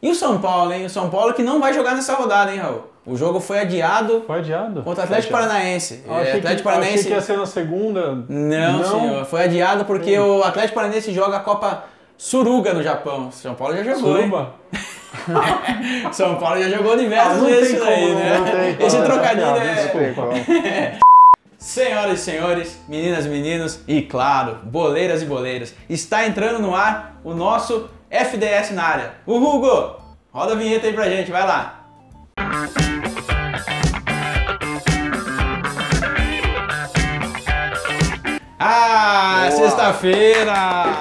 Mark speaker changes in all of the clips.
Speaker 1: E o São Paulo, hein? O São Paulo que não vai jogar nessa rodada, hein, Raul? O jogo foi adiado.
Speaker 2: Foi adiado?
Speaker 1: Contra o Atlético Paranaense.
Speaker 2: Achei que ia ser na segunda.
Speaker 1: Não, senhor. Foi adiado porque o Atlético Paranaense joga a Copa Suruga no Japão. São Paulo já jogou.
Speaker 2: Suruba?
Speaker 1: São Paulo já jogou diversas vezes aí, né? Esse trocadilho é... Senhoras e senhores, meninas e meninos e, claro, boleiras e boleiros, está entrando no ar o nosso FDS na área. O Hugo, roda a vinheta aí pra gente, vai lá. Ah, sexta-feira!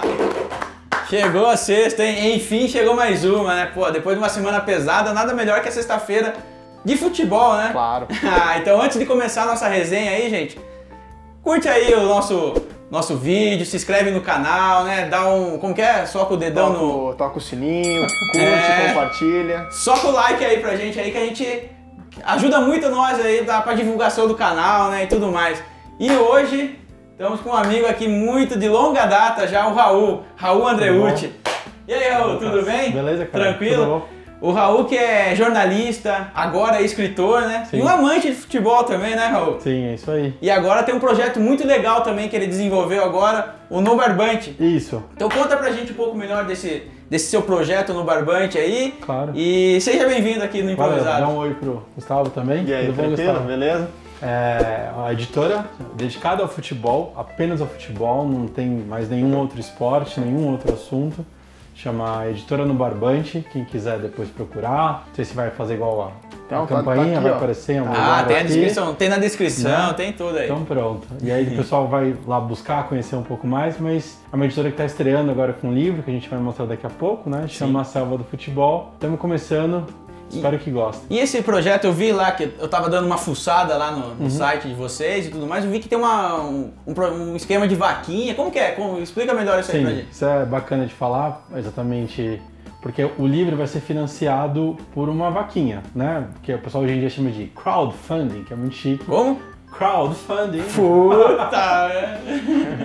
Speaker 1: Chegou a sexta, hein? Enfim, chegou mais uma, né? Pô, depois de uma semana pesada, nada melhor que a sexta-feira de futebol, né?
Speaker 2: Claro.
Speaker 1: Então antes de começar a nossa resenha aí, gente, curte aí o nosso vídeo, se inscreve no canal, né? Dá um... como que é? Soca o dedão
Speaker 3: Toca o sininho, curte, compartilha.
Speaker 1: Soca o like aí pra gente aí, que a gente ajuda muito nós aí pra divulgação do canal, né? E tudo mais. E hoje estamos com um amigo aqui muito de longa data já, o Raul Andreucci. E aí, Raul, tudo bem?
Speaker 2: Beleza, cara?
Speaker 1: Tranquilo?
Speaker 2: Tudo bom?
Speaker 1: O Raul que é jornalista, agora é escritor, né?
Speaker 2: Sim.
Speaker 1: E um amante de futebol também, né, Raul?
Speaker 2: Sim, é isso aí.
Speaker 1: E agora tem um projeto muito legal também que ele desenvolveu agora, o No Barbante.
Speaker 2: Isso.
Speaker 1: Então conta pra gente um pouco melhor desse seu projeto no Barbante aí.
Speaker 2: Claro.
Speaker 1: E seja bem-vindo aqui no Improvisado.
Speaker 2: Dá um oi pro Gustavo também.
Speaker 3: E aí,
Speaker 2: tudo bom,
Speaker 3: tranquilo?
Speaker 2: Gustavo?
Speaker 3: Beleza?
Speaker 2: É uma editora dedicada ao futebol, apenas ao futebol, não tem mais nenhum outro esporte, nenhum outro assunto. Chama Editora no Barbante, quem quiser depois procurar. Não sei se vai fazer igual a campainha,
Speaker 3: tá aqui,
Speaker 2: vai
Speaker 3: ó.
Speaker 2: aparecer em algum lugar
Speaker 1: Tem a
Speaker 2: aqui.
Speaker 1: descrição, tem na descrição,
Speaker 2: Né?
Speaker 1: tem tudo aí.
Speaker 2: Então pronto. E aí o pessoal vai lá buscar, conhecer um pouco mais, mas é uma editora que está estreando agora com um livro, que a gente vai mostrar daqui a pouco, né? Chama A Selva do Futebol. Estamos começando, espero que gostem.
Speaker 1: E esse projeto eu vi lá, que eu tava dando uma fuçada lá no site de vocês e tudo mais, eu vi que tem um esquema de vaquinha, como que é? Explica melhor isso aí pra
Speaker 2: Sim,
Speaker 1: gente.
Speaker 2: isso é bacana de falar, exatamente porque o livro vai ser financiado por uma vaquinha, né? Que o pessoal hoje em dia chama de crowdfunding, que é muito chique.
Speaker 1: Como?
Speaker 2: Crowdfunding.
Speaker 1: Puta!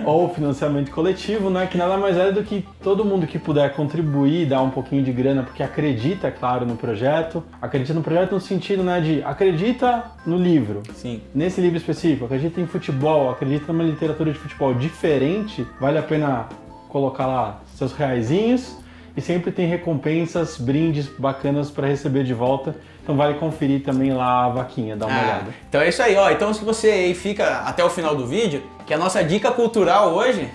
Speaker 2: Ou financiamento coletivo, né? Que nada mais é do que todo mundo que puder contribuir, dar um pouquinho de grana, porque acredita, claro, no projeto. Acredita no projeto no sentido, né, de acredita no livro.
Speaker 1: Sim.
Speaker 2: Nesse livro específico, acredita em futebol, acredita numa literatura de futebol diferente, vale a pena colocar lá seus reaisinhos. E sempre tem recompensas, brindes bacanas para receber de volta. Então vale conferir também lá a vaquinha, dá uma olhada.
Speaker 1: Então é isso aí, ó. Então se você aí fica até o final do vídeo, que a nossa dica cultural hoje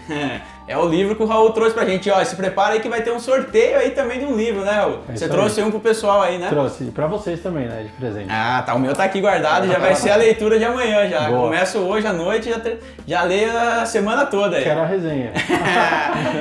Speaker 1: é o livro que o Raul trouxe pra gente. Ó, se prepara aí que vai ter um sorteio aí também de um livro, né, Raul? Você trouxe um pro pessoal aí, né?
Speaker 2: Trouxe, e pra vocês também, né, de presente.
Speaker 1: Ah, tá. O meu tá aqui guardado, já vai ser a leitura de amanhã já.
Speaker 2: Boa.
Speaker 1: Começo hoje à noite e já leio a semana toda aí.
Speaker 2: Quero a resenha.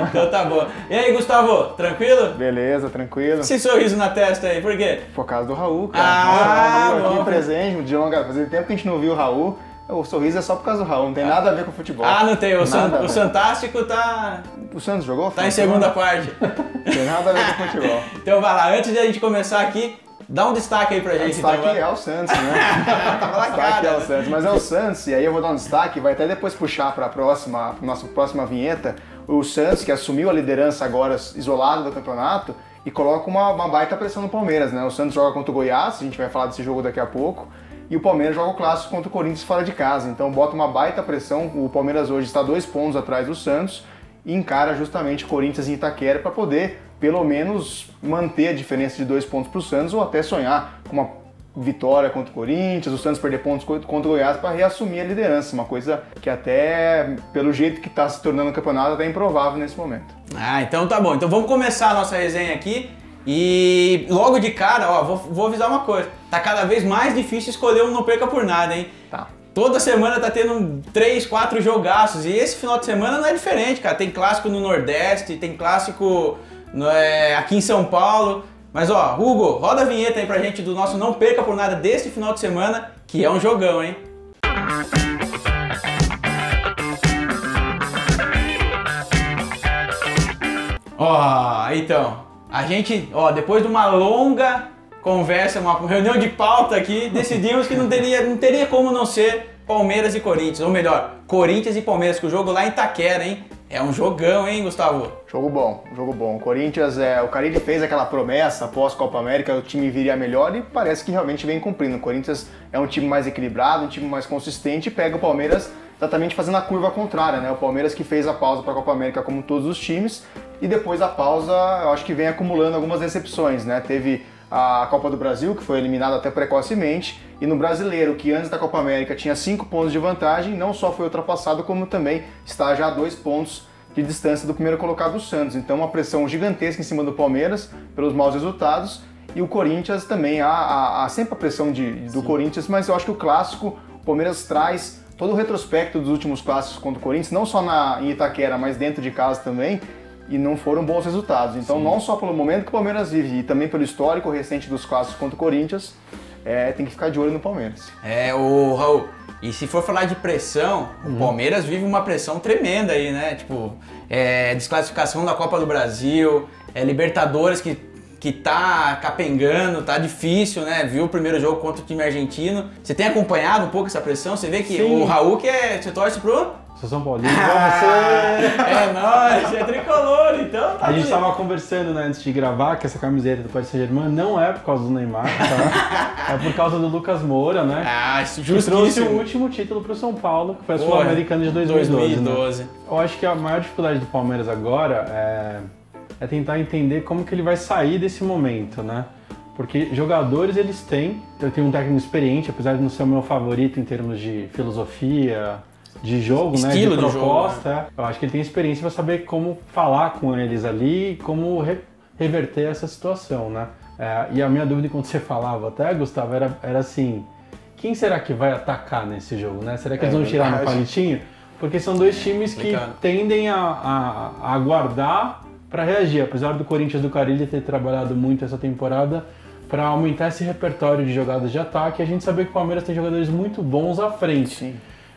Speaker 1: Então tá bom. E aí, Gustavo, tranquilo?
Speaker 3: Beleza, tranquilo.
Speaker 1: Esse sorriso na testa aí, por quê?
Speaker 3: Por causa do Raul, cara.
Speaker 1: Ah,
Speaker 3: Nossa,
Speaker 1: bom.
Speaker 3: aqui presente, de longa. Fazia tempo que a gente não viu o Raul. O sorriso é só por causa do Raul, não tem nada a ver com futebol.
Speaker 1: Ah, não tem. O
Speaker 3: Nada,
Speaker 1: Fantástico tá
Speaker 3: O Santos jogou?
Speaker 1: em segunda parte.
Speaker 3: Não tem nada a ver com futebol.
Speaker 1: Então vai lá, antes de a gente começar aqui, dá um destaque aí pra gente.
Speaker 3: Destaque
Speaker 1: então, vai.
Speaker 3: é o Santos, né?
Speaker 1: Tava na
Speaker 3: Destaque é
Speaker 1: cara.
Speaker 3: o Santos, mas é o Santos, e aí eu vou dar um destaque, vai até depois puxar para nossa próxima vinheta, o Santos, que assumiu a liderança agora isolado do campeonato, e coloca uma baita pressão no Palmeiras, né? O Santos joga contra o Goiás, a gente vai falar desse jogo daqui a pouco, e o Palmeiras joga o clássico contra o Corinthians fora de casa, então bota uma baita pressão, o Palmeiras hoje está 2 pontos atrás do Santos, e encara justamente Corinthians e Itaquera para poder, pelo menos, manter a diferença de 2 pontos para o Santos, ou até sonhar com uma vitória contra o Corinthians, o Santos perder pontos contra o Goiás para reassumir a liderança, uma coisa que até, pelo jeito que está se tornando o campeonato, até improvável nesse momento.
Speaker 1: Ah, então tá bom. Então vamos começar a nossa resenha aqui. E logo de cara, ó, vou avisar uma coisa. Tá cada vez mais difícil escolher um Não Perca Por Nada, hein?
Speaker 3: Tá.
Speaker 1: Toda semana tá tendo 3, 4 jogaços. E esse final de semana não é diferente, cara. Tem clássico no Nordeste, tem clássico aqui em São Paulo. Mas ó, Hugo, roda a vinheta aí pra gente do nosso Não Perca Por Nada desse final de semana, que é um jogão, hein? Ó, então, a gente, ó, depois de uma longa conversa, uma reunião de pauta aqui, decidimos que não teria como não ser Palmeiras e Corinthians, ou melhor, Corinthians e Palmeiras, que o jogo lá em Itaquera, hein? É um jogão, hein, Gustavo?
Speaker 3: Jogo bom, jogo bom. O Corinthians, o Carille fez aquela promessa após Copa América, o time viria melhor e parece que realmente vem cumprindo. O Corinthians é um time mais equilibrado, um time mais consistente e pega o Palmeiras exatamente fazendo a curva contrária, né? O Palmeiras que fez a pausa para a Copa América como todos os times e depois da pausa eu acho que vem acumulando algumas decepções, né? Teve a Copa do Brasil, que foi eliminada até precocemente, e no Brasileiro, que antes da Copa América tinha 5 pontos de vantagem, não só foi ultrapassado, como também está já a 2 pontos de distância do primeiro colocado, o Santos. Então uma pressão gigantesca em cima do Palmeiras pelos maus resultados, e o Corinthians também, há sempre a pressão do Corinthians, mas eu acho que o clássico, o Palmeiras traz todo o retrospecto dos últimos clássicos contra o Corinthians, não só em Itaquera, mas dentro de casa também, e não foram bons resultados. Então, não só pelo momento que o Palmeiras vive, e também pelo histórico recente dos clássicos contra o Corinthians, tem que ficar de olho no Palmeiras.
Speaker 1: Raul, e se for falar de pressão, o Palmeiras vive uma pressão tremenda aí, né? Tipo, desclassificação da Copa do Brasil, Libertadores que tá capengando, tá difícil, né? Viu o primeiro jogo contra o time argentino. Você tem acompanhado um pouco essa pressão? Você vê que o Raul, você torce pro...
Speaker 2: Sou São Paulino, você...
Speaker 1: É nóis, é tricolor, então tá.
Speaker 2: A gente tava conversando, né, antes de gravar que essa camiseta do Paris Saint-Germain não é por causa do Neymar, tá? É por causa do Lucas Moura, né?
Speaker 1: Justíssimo.
Speaker 2: Que trouxe o último título pro São Paulo, que foi a Sul-Americana de 2012. Né? Eu acho que a maior dificuldade do Palmeiras agora é tentar entender como que ele vai sair desse momento, né? Porque jogadores eles têm, eu tenho um técnico experiente, apesar de não ser o meu favorito em termos de filosofia, de jogo,
Speaker 1: estilo,
Speaker 2: né, de proposta,
Speaker 1: jogo, né?
Speaker 2: Eu acho que ele tem experiência para saber como falar com eles ali e como reverter essa situação, né? E a minha dúvida quando você falava até, Gustavo, era assim, quem será que vai atacar nesse jogo, né? Será que eles vão tirar no palitinho? Porque são dois times que tendem a aguardar para reagir, apesar do Corinthians do Carille ter trabalhado muito essa temporada para aumentar esse repertório de jogadas de ataque, a gente sabe que o Palmeiras tem jogadores muito bons à frente.
Speaker 3: Sim.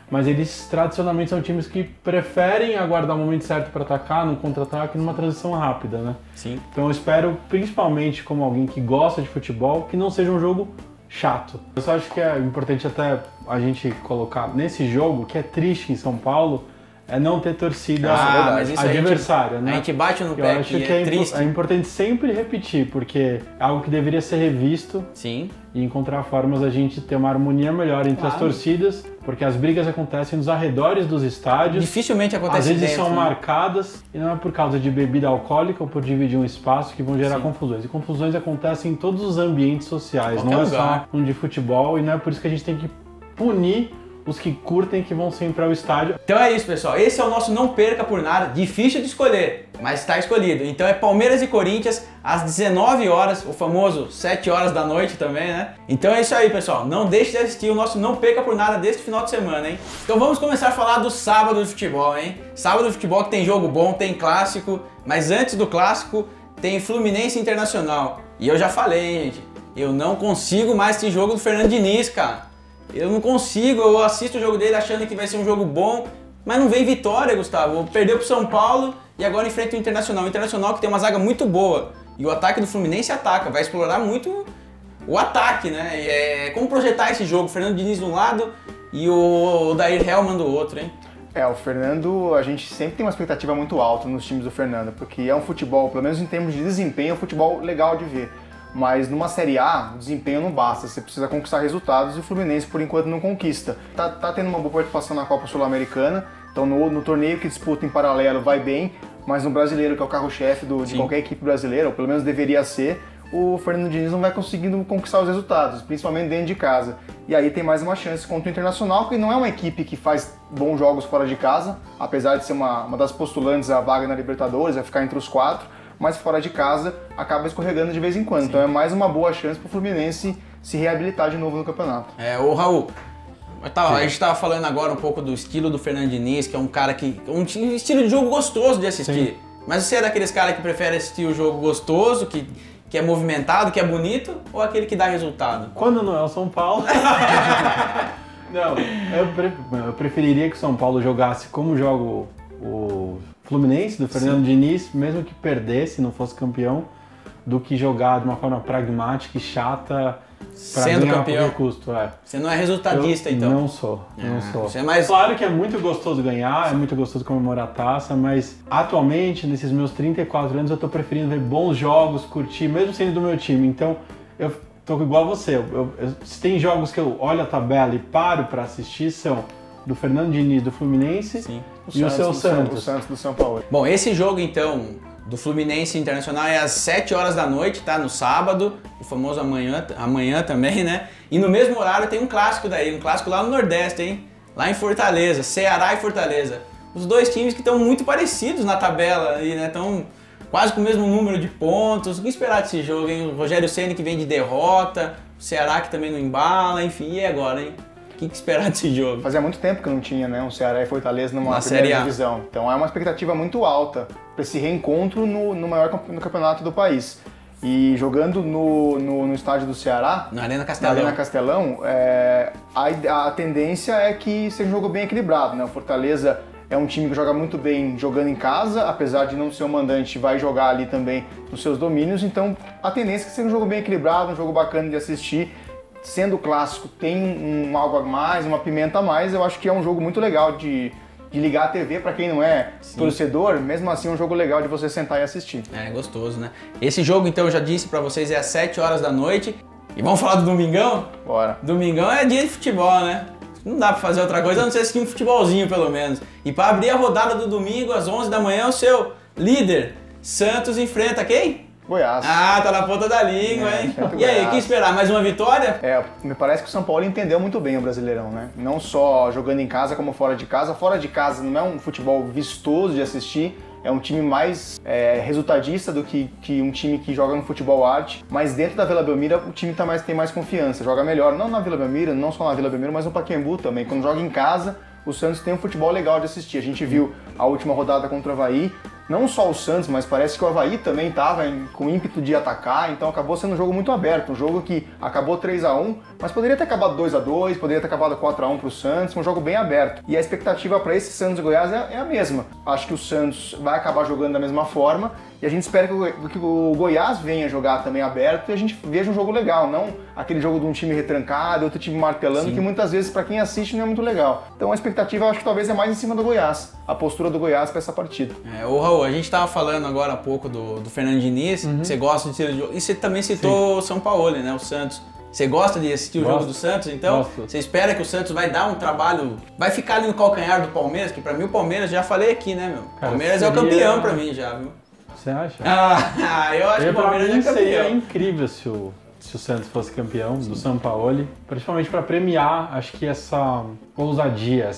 Speaker 2: Mas eles tradicionalmente são times que preferem aguardar o momento certo para atacar, num contra-ataque, numa transição rápida, né?
Speaker 1: Sim.
Speaker 2: Então eu espero, principalmente como alguém que gosta de futebol, que não seja um jogo chato. Eu só acho que é importante até a gente colocar nesse jogo, que é triste em São Paulo, é não ter torcida adversária, né?
Speaker 1: A gente bate no pé,
Speaker 2: eu acho que é triste. É importante sempre repetir, porque é algo que deveria ser revisto.
Speaker 1: Sim.
Speaker 2: E encontrar formas a gente ter uma harmonia melhor entre as torcidas, porque as brigas acontecem nos arredores dos estádios.
Speaker 1: Dificilmente acontece
Speaker 2: às vezes
Speaker 1: dentro,
Speaker 2: são
Speaker 1: né?
Speaker 2: marcadas, e não é por causa de bebida alcoólica ou por dividir um espaço que vão gerar confusões. E confusões acontecem em todos os ambientes sociais, não é só um de futebol, e não é por isso que a gente tem que punir os que curtem, que vão sempre ao estádio.
Speaker 1: Então é isso, pessoal. Esse é o nosso Não Perca Por Nada. Difícil de escolher, mas está escolhido. Então é Palmeiras e Corinthians às 19 horas, o famoso 7 horas da noite também, né? Então é isso aí, pessoal. Não deixe de assistir o nosso Não Perca Por Nada deste final de semana, hein? Então vamos começar a falar do sábado de futebol, hein? Sábado de futebol que tem jogo bom, tem clássico, mas antes do clássico tem Fluminense Internacional. E eu já falei, hein, gente? Eu não consigo mais esse jogo do Fernando Diniz, cara. Eu não consigo, eu assisto o jogo dele achando que vai ser um jogo bom, mas não vem vitória, Gustavo. Perdeu pro São Paulo e agora enfrenta o Internacional. O Internacional que tem uma zaga muito boa e o ataque do Fluminense ataca, vai explorar muito o ataque, né? Como projetar esse jogo? Fernando Diniz de um lado e o Odair Hellmann do outro, hein?
Speaker 3: O Fernando, a gente sempre tem uma expectativa muito alta nos times do Fernando, porque é um futebol, pelo menos em termos de desempenho, é um futebol legal de ver. Mas numa Série A, o desempenho não basta, você precisa conquistar resultados e o Fluminense, por enquanto, não conquista. Tá tendo uma boa participação na Copa Sul-Americana, então no torneio que disputa em paralelo vai bem, mas no brasileiro, que é o carro-chefe de qualquer equipe brasileira, ou pelo menos deveria ser, o Fernando Diniz não vai conseguindo conquistar os resultados, principalmente dentro de casa. E aí tem mais uma chance contra o Internacional, que não é uma equipe que faz bons jogos fora de casa, apesar de ser uma das postulantes à vaga na Libertadores, vai ficar entre os 4, mas fora de casa acaba escorregando de vez em quando. Sim. Então é mais uma boa chance para o Fluminense se reabilitar de novo no campeonato.
Speaker 1: Ô Raul, a gente estava falando agora um pouco do estilo do Fernando Diniz, que é um cara que... um estilo de jogo gostoso de assistir. Sim. Mas você é daqueles caras que prefere assistir o jogo gostoso, que é movimentado, que é bonito, ou aquele que dá resultado?
Speaker 2: Quando não é o São Paulo... Não, eu preferiria que o São Paulo jogasse como joga o Fluminense, do Fernando Diniz, mesmo que perdesse, não fosse campeão, do que jogar de uma forma pragmática e chata
Speaker 1: Sendo campeão.
Speaker 2: Custo,
Speaker 1: Você não é resultadista, então?
Speaker 2: Não sou, não sou.
Speaker 1: Você é mais...
Speaker 2: Claro que é muito gostoso ganhar, é muito gostoso comemorar a taça, mas atualmente, nesses meus 34 anos, eu tô preferindo ver bons jogos, curtir, mesmo sendo do meu time. Então, eu tô igual a você. Se tem jogos que eu olho a tabela e paro para assistir, são do Fernando Diniz, do Fluminense,
Speaker 3: Sim.
Speaker 2: E o seu Santos.
Speaker 3: O Santos do São Paulo.
Speaker 1: Bom, esse jogo, então, do Fluminense Internacional é às 7 horas da noite, tá? No sábado, o famoso amanhã também, né? E no mesmo horário tem um clássico daí, um clássico lá no Nordeste, hein? Lá em Fortaleza, Ceará e Fortaleza. Os dois times que estão muito parecidos na tabela aí, né? Estão quase com o mesmo número de pontos. O que esperar desse jogo, hein? O Rogério Ceni que vem de derrota, o Ceará que também não embala, enfim, e agora, hein? O que esperar desse jogo?
Speaker 3: Fazia muito tempo que não tinha, né, um Ceará e Fortaleza numa
Speaker 1: Série
Speaker 3: primeira
Speaker 1: A.
Speaker 3: divisão. Então é uma expectativa muito alta para esse reencontro no maior campeonato do país. E jogando no estádio do Ceará,
Speaker 1: Na Arena Castelão.
Speaker 3: Na Arena Castelão, a tendência é que seja um jogo bem equilibrado, né? O Fortaleza é um time que joga muito bem jogando em casa, apesar de não ser o mandante, vai jogar ali também nos seus domínios. Então a tendência é que seja um jogo bem equilibrado, um jogo bacana de assistir. Sendo clássico, tem algo a mais, uma pimenta a mais. Eu acho que é um jogo muito legal de ligar a TV para quem não é torcedor. Mesmo assim, é um jogo legal de você sentar e assistir.
Speaker 1: É gostoso, né? Esse jogo, então, eu já disse para vocês, é às 7 horas da noite. E vamos falar do Domingão?
Speaker 3: Bora.
Speaker 1: Domingão é dia de futebol, né? Não dá pra fazer outra coisa, a não ser assistir um futebolzinho, pelo menos. E para abrir a rodada do domingo, às 11 da manhã, o seu líder, Santos, enfrenta quem?
Speaker 3: Goiás.
Speaker 1: Ah, tá na ponta da língua, hein? E aí, o que esperar? Mais uma vitória?
Speaker 3: Me parece que o São Paulo entendeu muito bem o Brasileirão, né? Não só jogando em casa como fora de casa. Fora de casa não é um futebol vistoso de assistir, é um time mais resultadista do que um time que joga no futebol arte. Mas dentro da Vila Belmiro o time tem mais confiança, joga melhor. Não na Vila Belmiro, não só na Vila Belmiro, mas no Pacaembu também. Quando joga em casa, o Santos tem um futebol legal de assistir. A gente viu a última rodada contra o Avaí. Não só o Santos, mas parece que o Avaí também estava com ímpeto de atacar, então acabou sendo um jogo muito aberto, um jogo que acabou 3-1, mas poderia ter acabado 2-2, poderia ter acabado 4-1 para o Santos, um jogo bem aberto. E a expectativa para esse Santos e Goiás é a mesma. Acho que o Santos vai acabar jogando da mesma forma e a gente espera que o Goiás venha jogar também aberto e a gente veja um jogo legal, não aquele jogo de um time retrancado, outro time martelando, que muitas vezes para quem assiste não é muito legal. Então a expectativa eu acho que talvez é mais em cima do Goiás, a postura do Goiás para essa partida.
Speaker 1: Ô Raul, a gente estava falando agora há pouco do Fernando Diniz, que você gosta de estilo de jogo, e você também citou o São Paulo, né, o Santos. Você gosta de assistir o jogo do Santos, então?
Speaker 2: Gosto.
Speaker 1: Você espera que o Santos vai dar um trabalho, vai ficar ali no calcanhar do Palmeiras, que pra mim o Palmeiras, já falei aqui, né, meu?
Speaker 2: Cara,
Speaker 1: Palmeiras é o campeão pra mim já, viu?
Speaker 2: Você acha?
Speaker 1: Eu acho que o Palmeiras é
Speaker 2: Seria
Speaker 1: campeão.
Speaker 2: incrível se o Santos fosse campeão do São Paulo, principalmente para premiar, acho que essa ousadia,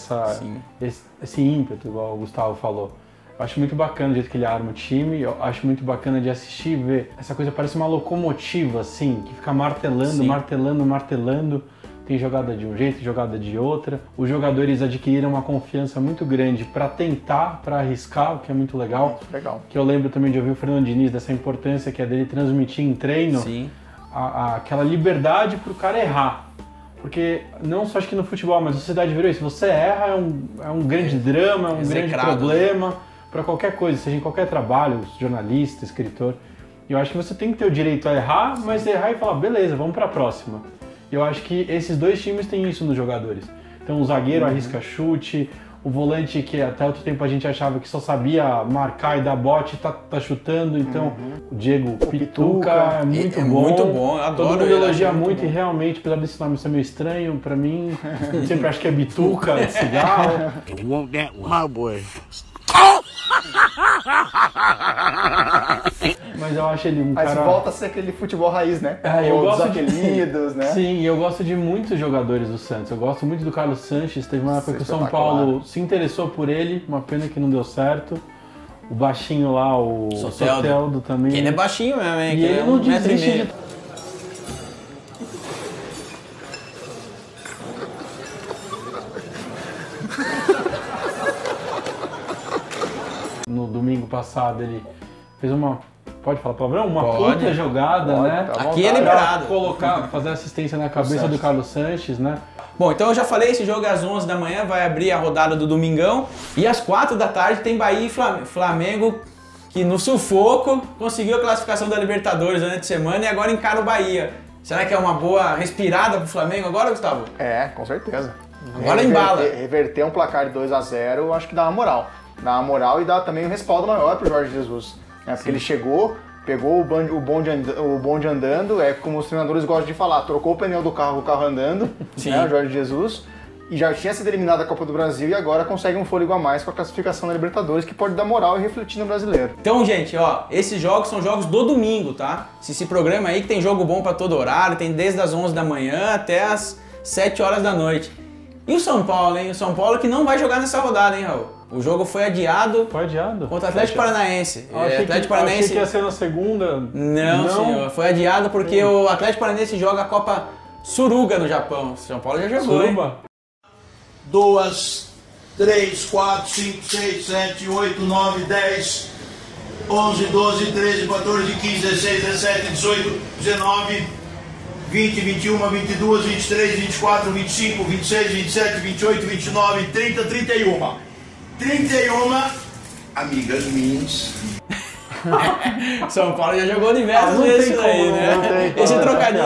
Speaker 2: esse ímpeto, igual o Gustavo falou. Eu acho muito bacana o jeito que ele arma o time, eu acho muito bacana de assistir e ver. Essa coisa parece uma locomotiva, assim, que fica martelando, martelando. Tem jogada de um jeito, jogada de outra. Os jogadores adquiriram uma confiança muito grande para tentar, para arriscar, o que é muito legal.
Speaker 3: Legal.
Speaker 2: Que eu lembro também de ouvir o Fernando Diniz, dessa importância que é dele transmitir em treino aquela liberdade para o cara errar. Porque não só acho que no futebol, mas a sociedade virou isso. Se você erra, é um grande drama, é um grande problema para qualquer coisa, seja em qualquer trabalho, jornalista, escritor. E eu acho que você tem que ter o direito a errar, mas errar e falar, beleza, vamos para a próxima. E eu acho que esses dois times têm isso nos jogadores. Então o zagueiro arrisca chute, o volante que até outro tempo a gente achava que só sabia marcar e dar bote, tá chutando. Então o Diego Pituca é muito bom.
Speaker 1: Muito bom, eu adoro.
Speaker 2: Todo mundo elogia muito e realmente, apesar desse nome ser meio estranho pra mim, eu sempre acho que é bituca de cigarro.
Speaker 4: You want that one, boy?
Speaker 2: Mas eu acho ele um
Speaker 3: Mas
Speaker 2: cara...
Speaker 3: volta a ser aquele futebol raiz, né?
Speaker 2: Eu
Speaker 3: Os
Speaker 2: gosto
Speaker 3: apelidos, né?
Speaker 2: Sim, e eu gosto de muitos jogadores do Santos. Eu gosto muito do Carlos Sanches. Teve uma época que o São
Speaker 3: Espetacular.
Speaker 2: Paulo se interessou por ele, uma pena que não deu certo. O baixinho lá, o Soteldo também.
Speaker 1: Que ele é baixinho mesmo, hein?
Speaker 2: E
Speaker 1: Que
Speaker 2: ele
Speaker 1: é
Speaker 2: não
Speaker 1: 1,5 metro.
Speaker 2: desiste de... No domingo passado ele fez uma... Pode falar palavrão? Uma
Speaker 1: Pode.
Speaker 2: puta jogada,
Speaker 3: Pode,
Speaker 2: né?
Speaker 3: tá.
Speaker 1: Aqui é liberado.
Speaker 2: Fazer assistência na cabeça do Carlos Sanches, né?
Speaker 1: Bom, então eu já falei, esse jogo é às 11 da manhã, vai abrir a rodada do Domingão. E às 4 da tarde tem Bahia e Flamengo, que no sufoco conseguiu a classificação da Libertadores durante a semana e agora encara o Bahia. Será que é uma boa respirada pro Flamengo agora, Gustavo?
Speaker 3: É, com certeza.
Speaker 1: Agora embala.
Speaker 3: Reverter um placar de 2-0, eu acho que dá uma moral. Dá uma moral e dá também um respaldo maior pro Jorge Jesus. Né? Porque ele chegou, pegou o bonde andando, é como os treinadores gostam de falar, trocou o pneu do carro com o carro andando, né, o Jorge Jesus, e já tinha sido eliminado da Copa do Brasil e agora consegue um fôlego a mais com a classificação da Libertadores, que pode dar moral e refletir no brasileiro.
Speaker 1: Então, gente, ó, esses jogos são jogos do domingo, tá? Se programa aí que tem jogo bom pra todo horário, tem desde as 11 da manhã até as 7 horas da noite. E o São Paulo, hein? O São Paulo que não vai jogar nessa rodada, hein, Raul? O jogo foi adiado.
Speaker 2: Foi adiado?
Speaker 1: Contra o Atlético Paranaense.
Speaker 2: Achei que ia ser na segunda.
Speaker 1: Não, senhor. Foi adiado porque o Atlético Paranaense joga a Copa Suruga no Japão. O São Paulo já jogou,
Speaker 2: Suruba.
Speaker 5: 2, 3, 4, 5, 6, 7, 8, 9, 10, 11, 12, 13, 14, 15, 16, 17, 18, 19, 20, 21, 22, 23, 24, 25, 26, 27, 28, 29, 30, 31. 31 amigas minhas.
Speaker 1: São Paulo já jogou diversas vezes isso aí, né? Esse trocadilho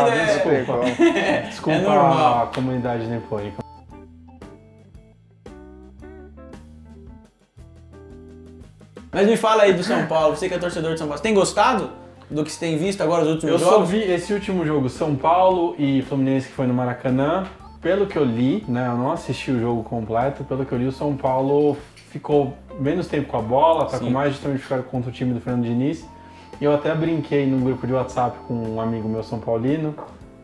Speaker 2: Desculpa
Speaker 1: é normal.
Speaker 2: A comunidade nipônica.
Speaker 1: Mas me fala aí do São Paulo, você que é torcedor de São Paulo, você tem gostado do que você tem visto agora, os últimos jogos?
Speaker 2: Eu só vi esse último jogo, São Paulo e Fluminense, que foi no Maracanã. Pelo que eu li, né, eu não assisti o jogo completo, pelo que eu li, o São Paulo ficou menos tempo com a bola, tá com mais justamente ficar contra o time do Fernando Diniz. E eu até brinquei num grupo de WhatsApp com um amigo meu são paulino,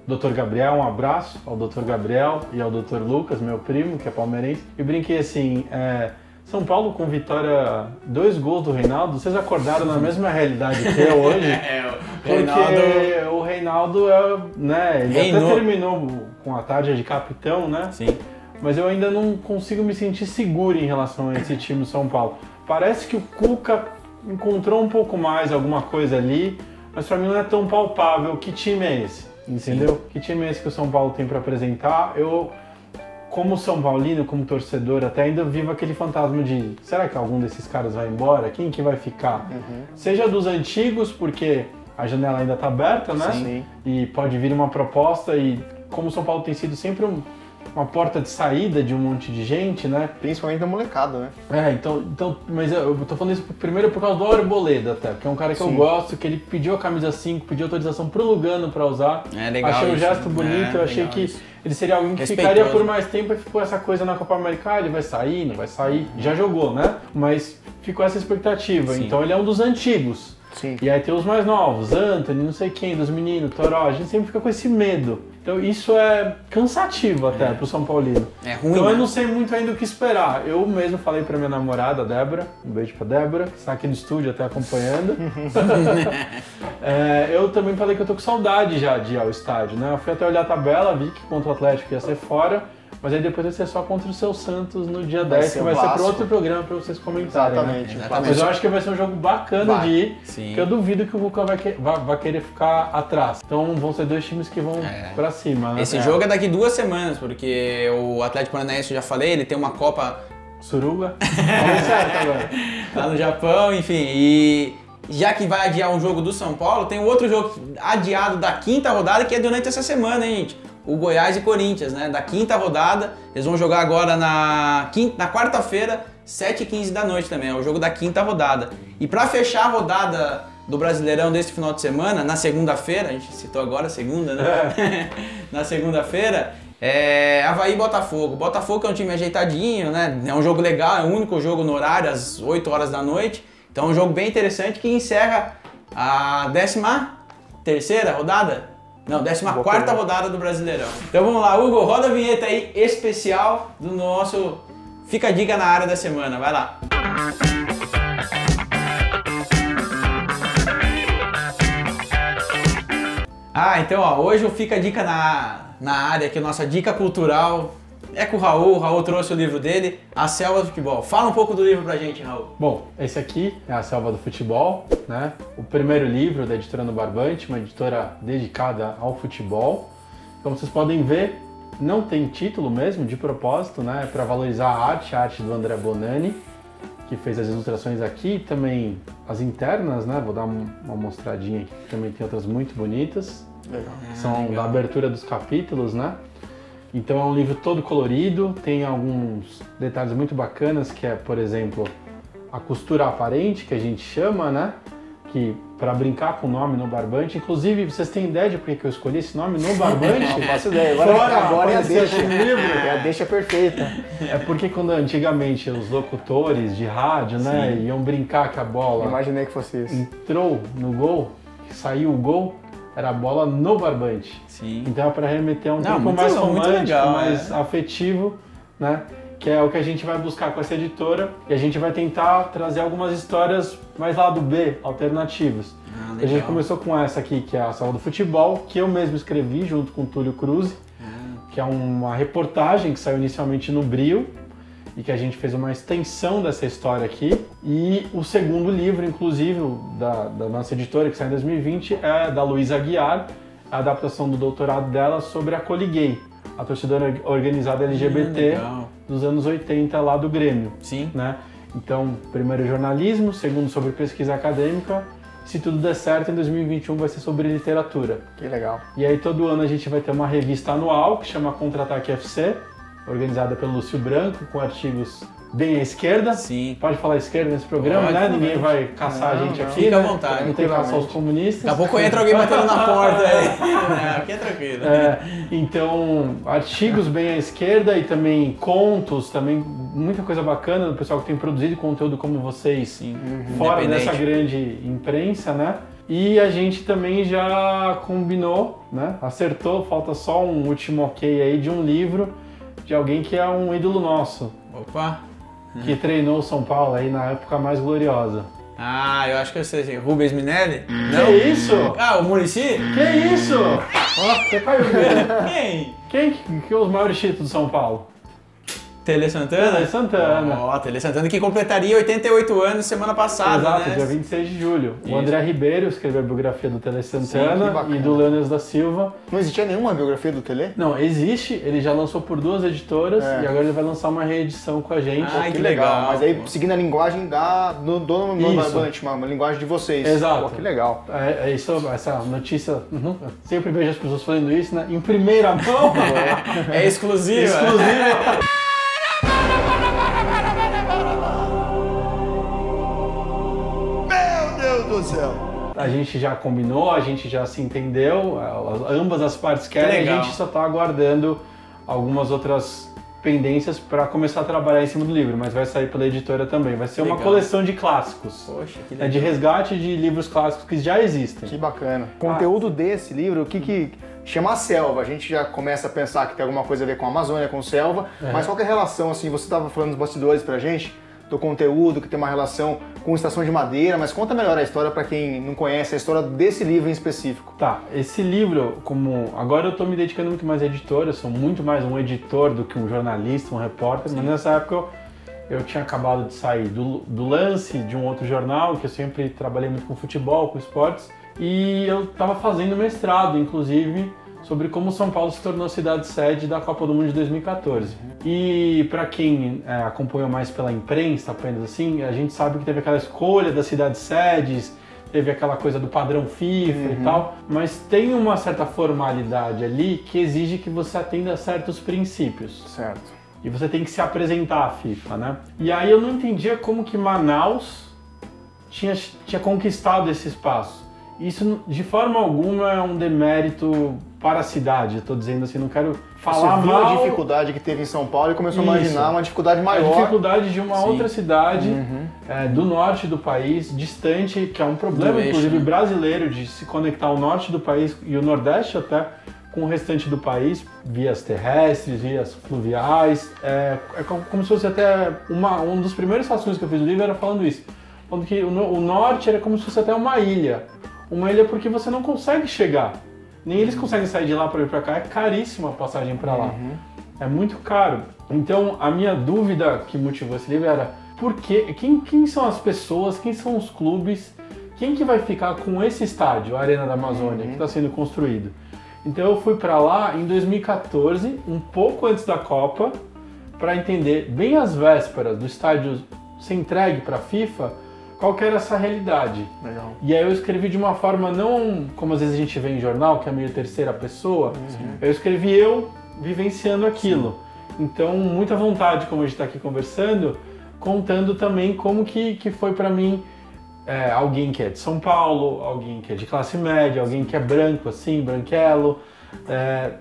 Speaker 2: Dr. Gabriel, um abraço ao Dr. Gabriel e ao Dr. Lucas, meu primo, que é palmeirense, e brinquei assim, São Paulo com vitória, 2 gols do Reinaldo, vocês acordaram na mesma realidade que eu hoje? Porque o Reinaldo, né, ele até terminou com a tarde de capitão, né?
Speaker 1: Sim.
Speaker 2: Mas eu ainda não consigo me sentir seguro em relação a esse time do São Paulo. Parece que o Cuca encontrou um pouco mais alguma coisa ali, mas pra mim não é tão palpável. Que time é esse? Entendeu? Sim. Que time é esse que o São Paulo tem pra apresentar? Eu, como São Paulino, como torcedor, até ainda vivo aquele fantasma de será que algum desses caras vai embora? Quem que vai ficar? Seja dos antigos, porque a janela ainda tá aberta, né?
Speaker 3: Sim.
Speaker 2: E pode vir uma proposta e como o São Paulo tem sido sempre uma porta de saída de um monte de gente, né?
Speaker 3: Principalmente da molecada, né?
Speaker 2: Então, mas eu tô falando isso primeiro por causa do Arboleda até, que é um cara que eu gosto, que ele pediu a camisa 5, pediu autorização pro Lugano pra usar.
Speaker 1: É legal.
Speaker 2: Achei o gesto bonito, eu achei que ele seria alguém que ficaria por mais tempo e ficou essa coisa na Copa América, ele vai sair, não vai sair, já jogou, né? Mas ficou essa expectativa, então ele é um dos antigos.
Speaker 3: Sim.
Speaker 2: E aí tem os mais novos, Anthony, não sei quem, dos meninos, Toró, a gente sempre fica com esse medo. Então isso é cansativo até pro São Paulino.
Speaker 1: É ruim,
Speaker 2: então
Speaker 1: né?
Speaker 2: eu não sei muito ainda o que esperar. Eu mesmo falei pra minha namorada, Débora, um beijo pra Débora, que está aqui no estúdio até acompanhando. Eu também falei que eu tô com saudade já de ir ao estádio, né? Eu fui até olhar a tabela, vi que contra o Atlético ia ser fora, mas aí depois vai ser só contra o seu Santos no dia 10, que vai ser para outro programa para vocês comentarem.
Speaker 3: Exatamente.
Speaker 2: Né? Mas eu acho que vai ser um jogo bacana de ir, que eu duvido que o Cuca vai querer ficar atrás. Então vão ser 2 times que vão para cima. Né?
Speaker 1: Esse jogo é daqui 2 semanas, porque o Atlético Paranaense, eu já falei, ele tem uma Copa
Speaker 2: Suruga. Tá certo agora.
Speaker 1: Lá no Japão, enfim, e já que vai adiar um jogo do São Paulo, tem um outro jogo adiado da 5ª rodada que é durante essa semana, hein, gente? O Goiás e Corinthians, né? Da 5ª rodada, eles vão jogar agora na quarta-feira, 7h15 da noite também, é o jogo da 5ª rodada. E pra fechar a rodada do Brasileirão desse final de semana, na segunda-feira, a gente citou agora a segunda, né? Na segunda-feira, Avaí e Botafogo. Botafogo é um time ajeitadinho, né? É um jogo legal, é o único jogo no horário, às 8 horas da noite. Então é um jogo bem interessante que encerra a 13ª rodada? Não, 14ª rodada do Brasileirão. Então vamos lá, Hugo, roda a vinheta aí especial do nosso Fica a Dica na Área da Semana, vai lá. Então ó, hoje o Fica a Dica na área, que é a nossa dica cultural, é com o Raul trouxe o livro dele, A Selva do Futebol. Fala um pouco do livro pra gente, Raul.
Speaker 2: Bom, esse aqui é A Selva do Futebol, né? O primeiro livro da editora No Barbante, uma editora dedicada ao futebol. Como vocês podem ver, não tem título mesmo, de propósito, né? Para valorizar a arte do André Bonani, que fez as ilustrações aqui, também as internas, né? Vou dar uma mostradinha aqui, que também tem outras muito bonitas.
Speaker 3: Legal.
Speaker 2: São
Speaker 1: legal.
Speaker 2: da abertura dos capítulos, né? Então é um livro todo colorido, tem alguns detalhes muito bacanas, que é, por exemplo, a costura aparente, que a gente chama, né? Que para brincar com o nome No Barbante, inclusive, vocês têm ideia de por que eu escolhi esse nome, No Barbante?
Speaker 3: Não faço ideia. Agora é a deixa. É a deixa perfeita.
Speaker 2: É porque quando antigamente os locutores de rádio, né, iam brincar que a bola
Speaker 3: Imaginei que fosse isso.
Speaker 2: entrou no gol, que saiu o gol, era a bola no barbante.
Speaker 1: Sim.
Speaker 2: Então é para remeter a um
Speaker 1: Não,
Speaker 2: tempo
Speaker 1: muito
Speaker 2: mais
Speaker 1: legal, muito
Speaker 2: romântico,
Speaker 1: legal,
Speaker 2: mais afetivo, né? Que é o que a gente vai buscar com essa editora, e a gente vai tentar trazer algumas histórias mais lado B, alternativas. A gente começou com essa aqui, que é a Sala do Futebol, que eu mesmo escrevi junto com o Túlio Cruz, que é uma reportagem que saiu inicialmente no Brio, e que a gente fez uma extensão dessa história aqui. E o segundo livro, inclusive, da nossa editora, que saiu em 2020, é da Luísa Aguiar, a adaptação do doutorado dela sobre a Coliguei, a torcida organizada LGBT dos anos 80 lá do Grêmio.
Speaker 1: Sim.
Speaker 2: Né? Então, primeiro jornalismo, segundo sobre pesquisa acadêmica. Se tudo der certo, em 2021 vai ser sobre literatura.
Speaker 3: Que legal.
Speaker 2: E aí todo ano a gente vai ter uma revista anual que chama Contra-Ataque FC, organizada pelo Lúcio Branco, com artigos bem à esquerda.
Speaker 1: Sim.
Speaker 2: Pode falar esquerda nesse programa, né? Ninguém vai caçar a gente aqui.
Speaker 1: Fica à
Speaker 2: né?
Speaker 1: vontade.
Speaker 2: Não tem que caçar os comunistas.
Speaker 1: Daqui a pouco entra alguém batendo na porta aí. Aqui é tranquilo.
Speaker 2: Então, artigos bem à esquerda e também contos, também muita coisa bacana do pessoal que tem produzido conteúdo como vocês, fora dessa grande imprensa, né? E a gente também já combinou, né? Acertou, falta só um último ok aí de um livro de alguém que é um ídolo nosso.
Speaker 1: Opa!
Speaker 2: Que treinou o São Paulo aí na época mais gloriosa.
Speaker 1: Ah, eu acho que eu sei. Rubens Minelli?
Speaker 2: Que isso?
Speaker 1: Ah, o Muricy?
Speaker 2: Que isso? Ó, você caiu mesmo.
Speaker 1: Quem?
Speaker 2: Que os maiores títulos do São Paulo?
Speaker 1: Tele Santana?
Speaker 2: Tele Santana.
Speaker 1: Ó, Tele Santana que completaria 88 anos semana passada,
Speaker 2: Exato,
Speaker 1: né?
Speaker 2: dia 26 de julho.
Speaker 1: Isso.
Speaker 2: O André Ribeiro escreveu a biografia do Tele
Speaker 3: Sim, que
Speaker 2: Santana
Speaker 3: bacana.
Speaker 2: e do Leônidas da Silva.
Speaker 3: Não existia nenhuma biografia do Tele?
Speaker 2: Não, existe, ele já lançou por 2 editoras e agora ele vai lançar uma reedição com a gente.
Speaker 1: Ai,
Speaker 3: Que
Speaker 1: que
Speaker 3: legal.
Speaker 1: legal.
Speaker 3: Mas aí seguindo a linguagem do Barbante, uma linguagem de vocês.
Speaker 2: Exato.
Speaker 3: Pô, que legal.
Speaker 2: É isso, essa notícia, eu sempre vejo as pessoas falando isso, né? Em primeira mão.
Speaker 1: É exclusiva.
Speaker 2: Exclusiva.
Speaker 5: Meu Deus do céu!
Speaker 2: A gente já combinou, a gente já se entendeu, ambas as partes querem,
Speaker 1: legal.
Speaker 2: a gente só está aguardando algumas outras pendências para começar a trabalhar em cima do livro, mas vai sair pela editora também. Vai ser uma
Speaker 1: Legal.
Speaker 2: coleção de clássicos.
Speaker 1: Poxa, que
Speaker 2: É
Speaker 1: legal.
Speaker 2: de resgate de livros clássicos que já existem.
Speaker 3: Que bacana. O conteúdo desse livro, o que chama a selva? A gente já começa a pensar que tem alguma coisa a ver com a Amazônia, com selva, mas qual que é a relação, assim, você estava falando dos bastidores pra gente, do conteúdo, que tem uma relação com Estação de Madeira, mas conta melhor a história para quem não conhece a história desse livro em específico.
Speaker 2: Tá, esse livro, como agora eu estou me dedicando muito mais à editora, eu sou muito mais um editor do que um jornalista, um repórter, mas nessa época eu tinha acabado de sair do Lance, de um outro jornal, que eu sempre trabalhei muito com futebol, com esportes, e eu estava fazendo mestrado, inclusive, sobre como São Paulo se tornou cidade-sede da Copa do Mundo de 2014. E para quem acompanhou mais pela imprensa, apenas assim, a gente sabe que teve aquela escolha das cidades-sedes, teve aquela coisa do padrão FIFA e tal, mas tem uma certa formalidade ali que exige que você atenda a certos princípios.
Speaker 3: Certo.
Speaker 2: E você tem que se apresentar à FIFA, né? E aí eu não entendia como que Manaus tinha conquistado esse espaço. Isso, de forma alguma, é um demérito para a cidade. Eu estou dizendo assim, não quero falar
Speaker 3: Você viu
Speaker 2: mal.
Speaker 3: a dificuldade que teve em São Paulo e começou a imaginar uma dificuldade maior.
Speaker 2: A dificuldade de uma outra cidade
Speaker 3: Uhum.
Speaker 2: do norte do país, distante, que é um problema,
Speaker 1: Do eixo,
Speaker 2: inclusive,
Speaker 1: né?
Speaker 2: brasileiro, de se conectar ao norte do país e o nordeste até com o restante do país, vias terrestres, vias fluviais. É como se fosse até um dos primeiros assuntos que eu fiz no livro era falando isso. Falando que o norte era como se fosse até uma ilha. Uma ilha porque você não consegue chegar. Nem eles conseguem sair de lá para ir para cá. É caríssima a passagem para lá. É muito caro. Então, a minha dúvida que motivou esse livro era por quê? Quem são as pessoas, quem são os clubes, quem que vai ficar com esse estádio, a Arena da Amazônia, que está sendo construído? Então eu fui para lá em 2014, um pouco antes da Copa, para entender bem as vésperas do estádio ser entregue para a FIFA, qual que era essa realidade.
Speaker 3: Legal.
Speaker 2: E aí eu escrevi de uma forma não como às vezes a gente vê em jornal, que é meio terceira pessoa. Eu escrevi eu vivenciando aquilo. Então, muita vontade, como a gente está aqui conversando, contando também como que foi para mim alguém que é de São Paulo, alguém que é de classe média, alguém que é branco assim, branquelo,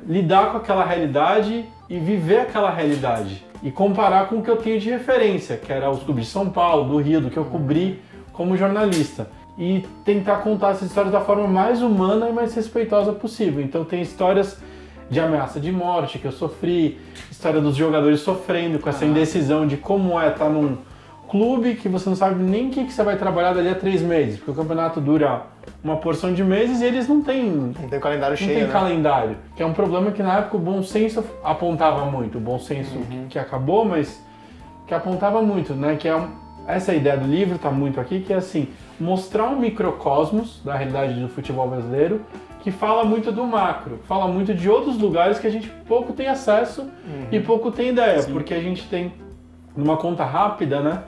Speaker 2: lidar com aquela realidade e viver aquela realidade e comparar com o que eu tenho de referência, que era os clubes de São Paulo, do Rio, do que eu cobri como jornalista. E tentar contar essas histórias da forma mais humana e mais respeitosa possível. Então tem histórias de ameaça de morte que eu sofri, história dos jogadores sofrendo com essa indecisão de como é estar num clube que você não sabe nem o que você vai trabalhar dali a 3 meses, porque o campeonato dura uma porção de meses e eles não têm...
Speaker 3: Não tem calendário cheio,
Speaker 2: Não tem
Speaker 3: né?
Speaker 2: calendário, que é um problema que na época o bom senso apontava muito, o bom senso que acabou, mas que apontava muito, né? Que essa ideia do livro está muito aqui, que é assim, mostrar um microcosmos da realidade do futebol brasileiro que fala muito do macro, fala muito de outros lugares que a gente pouco tem acesso e pouco tem ideia, porque a gente tem, numa conta rápida, né?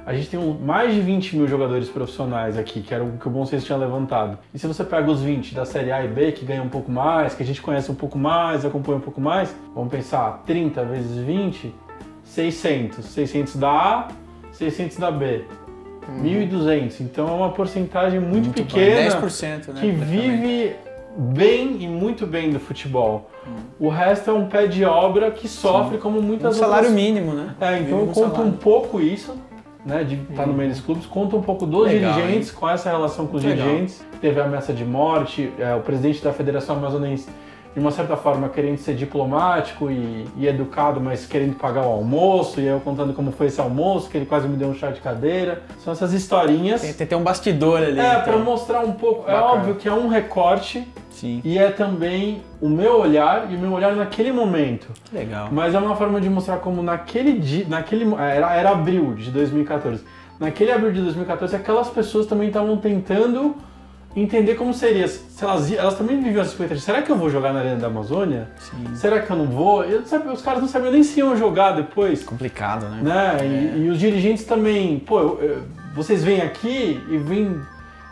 Speaker 2: A gente tem mais de 20 mil jogadores profissionais aqui, que era o que o Bom Senso tinha levantado. E se você pega os 20 da Série A e B, que ganham um pouco mais, que a gente conhece um pouco mais, acompanha um pouco mais, vamos pensar, 30 vezes 20, 600. 600 da A, 600 da B. 1.200. Então é uma porcentagem muito pequena
Speaker 1: 10%, né,
Speaker 2: que vive bem e muito bem do futebol. O resto é um pé de obra que sofre como muitas
Speaker 1: salário
Speaker 2: outras...
Speaker 1: mínimo, né?
Speaker 2: Então eu conto um pouco isso, né, de estar no meio dos clubes, conta um pouco dos dirigentes, com essa relação com os dirigentes. Teve a ameaça de morte, o presidente da Federação Amazonense, de uma certa forma, querendo ser diplomático e educado, mas querendo pagar o almoço, e eu contando como foi esse almoço, que ele quase me deu um chá de cadeira. São essas historinhas.
Speaker 1: Tem um bastidor ali. Então.
Speaker 2: Pra mostrar um pouco. Bacana. É óbvio que é um recorte.
Speaker 1: Sim.
Speaker 2: E é também o meu olhar e o meu olhar naquele momento.
Speaker 1: Legal.
Speaker 2: Mas é uma forma de mostrar como naquele dia, era abril de 2014. Naquele abril de 2014, aquelas pessoas também estavam tentando entender como seria. Se elas também viviam essa expectativa. Será que eu vou jogar na Arena da Amazônia? Sim. Será que eu não vou? Os caras não sabiam nem se iam jogar depois.
Speaker 1: Complicado, né?
Speaker 2: E os dirigentes também. Vocês vêm aqui e vêm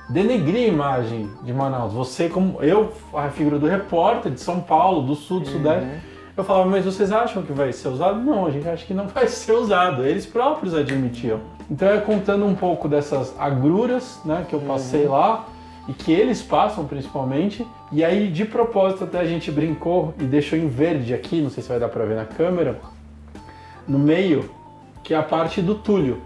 Speaker 2: denegrir a imagem de Manaus. Você, como eu, a figura do repórter de São Paulo, do Sul, do Sudeste, eu falava, mas vocês acham que vai ser usado? Não, a gente acha que não vai ser usado. Eles próprios admitiam. Então é contando um pouco dessas agruras, né, que eu passei lá e que eles passam principalmente. E aí, de propósito, até a gente brincou e deixou em verde aqui, não sei se vai dar pra ver na câmera, no meio, que é a parte do Túlio.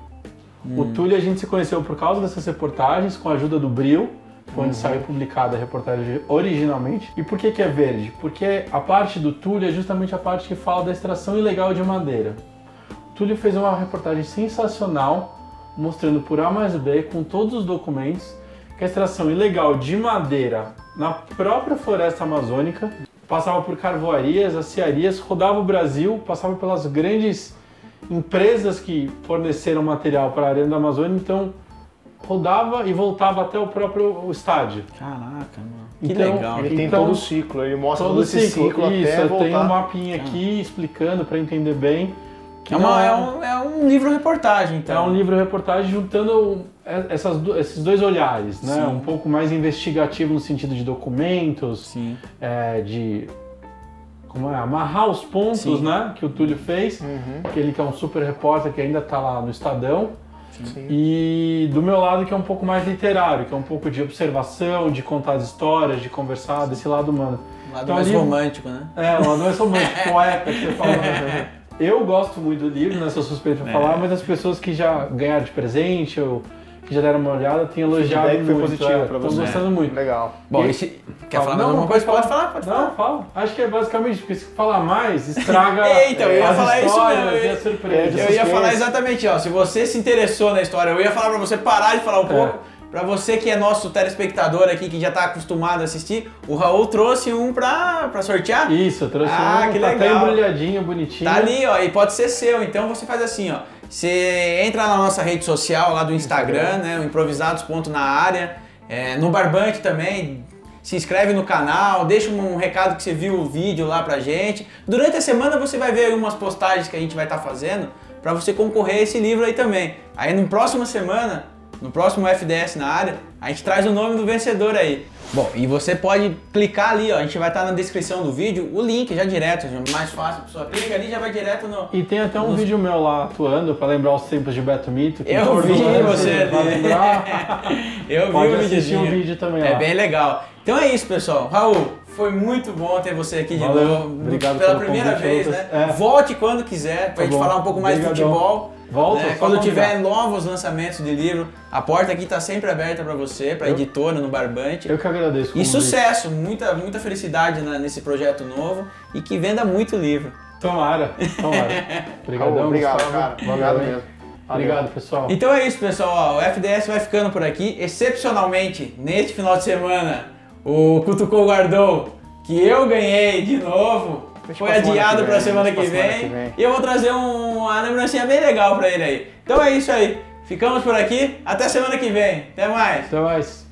Speaker 2: O Túlio a gente se conheceu por causa dessas reportagens, com a ajuda do Bril, foi onde saiu publicada a reportagem originalmente. E por que é verde? Porque a parte do Túlio é justamente a parte que fala da extração ilegal de madeira. O Túlio fez uma reportagem sensacional, mostrando por A mais B, com todos os documentos, que a extração ilegal de madeira na própria floresta amazônica passava por carvoarias, aciarias, rodava o Brasil, passava pelas grandes empresas que forneceram material para a Arena da Amazônia, então rodava e voltava até o próprio estádio.
Speaker 1: Caraca, mano. Que
Speaker 2: então,
Speaker 1: legal.
Speaker 3: Ele tem todo o ciclo, ele mostra todo esse ciclo
Speaker 2: isso,
Speaker 3: até voltar.
Speaker 2: Tem um mapinha aqui explicando para entender bem.
Speaker 1: É um livro-reportagem, então.
Speaker 2: É um livro-reportagem juntando esses dois olhares, né?
Speaker 1: Sim.
Speaker 2: Um pouco mais investigativo no sentido de documentos,
Speaker 1: Sim.
Speaker 2: De amarrar os pontos,
Speaker 1: Sim.
Speaker 2: né? Que o Túlio fez, aquele que é um super repórter que ainda está lá no Estadão.
Speaker 3: Sim.
Speaker 2: E do meu lado que é um pouco mais literário, que é um pouco de observação, de contar as histórias, de conversar, desse lado humano.
Speaker 1: Um lado mais romântico, né?
Speaker 2: Um lado mais romântico, poeta, que você falou. Eu gosto muito do livro, né? Sou suspeito pra falar, mas as pessoas que já ganharam de presente ou que já deram uma olhada têm elogiado muito.
Speaker 3: Foi positivo pra você.
Speaker 2: Estão gostando muito.
Speaker 3: Legal.
Speaker 1: Bom, quer falar mais alguma coisa? Pode falar.
Speaker 2: Não, fala. Acho que é basicamente, porque se falar mais, estraga
Speaker 1: então, eu ia falar isso mesmo.
Speaker 2: e a surpresa.
Speaker 1: Eu ia falar exatamente, se você se interessou na história, eu ia falar pra você parar de falar um pouco. Pra você que é nosso telespectador aqui, que já tá acostumado a assistir, o Raul trouxe um pra sortear.
Speaker 2: Isso, eu trouxe um,
Speaker 1: que
Speaker 2: tá
Speaker 1: legal.
Speaker 2: até embrulhadinho, bonitinho.
Speaker 1: Tá ali, ó, e pode ser seu. Então você faz assim, ó. Você entra na nossa rede social lá do Instagram, né, o improvisados.naárea, no Barbante também, se inscreve no canal, deixa um recado que você viu o vídeo lá pra gente. Durante a semana você vai ver algumas postagens que a gente vai estar fazendo pra você concorrer a esse livro aí também. Aí na próxima semana no próximo FDS na área, a gente traz o nome do vencedor aí. Bom, e você pode clicar ali, ó, a gente vai estar na descrição do vídeo, o link já direto, mais fácil, a pessoa clica ali e já vai direto no...
Speaker 2: E tem até um vídeo meu lá atuando, pra lembrar os tempos de Beto Mito.
Speaker 1: Eu vi você ali. Eu vi o
Speaker 2: assistir um vídeo também lá.
Speaker 1: É bem legal. Então é isso, pessoal. Raul, foi muito bom ter você aqui de novo.
Speaker 2: Obrigado
Speaker 1: pela primeira vez, né? Volte quando quiser, pra gente falar um pouco mais de futebol.
Speaker 2: Volta,
Speaker 1: né? Quando tiver novos lançamentos de livro, a porta aqui tá sempre aberta para você, para editora no Barbante.
Speaker 2: Eu que agradeço.
Speaker 1: E sucesso, muita felicidade nesse projeto novo e que venda muito livro.
Speaker 2: Tomara. Obrigadão,
Speaker 3: obrigado,
Speaker 2: Gustavo.
Speaker 3: cara. Obrigado mesmo.
Speaker 2: Obrigado, pessoal.
Speaker 1: Então é isso, pessoal. O FDS vai ficando por aqui. Excepcionalmente, neste final de semana, o Cutucou Guardou, que eu ganhei de novo, foi adiado para semana que vem. E eu vou trazer uma lembrancinha bem legal para ele aí. Então é isso aí. Ficamos por aqui. Até semana que vem. Até mais.
Speaker 2: Até mais.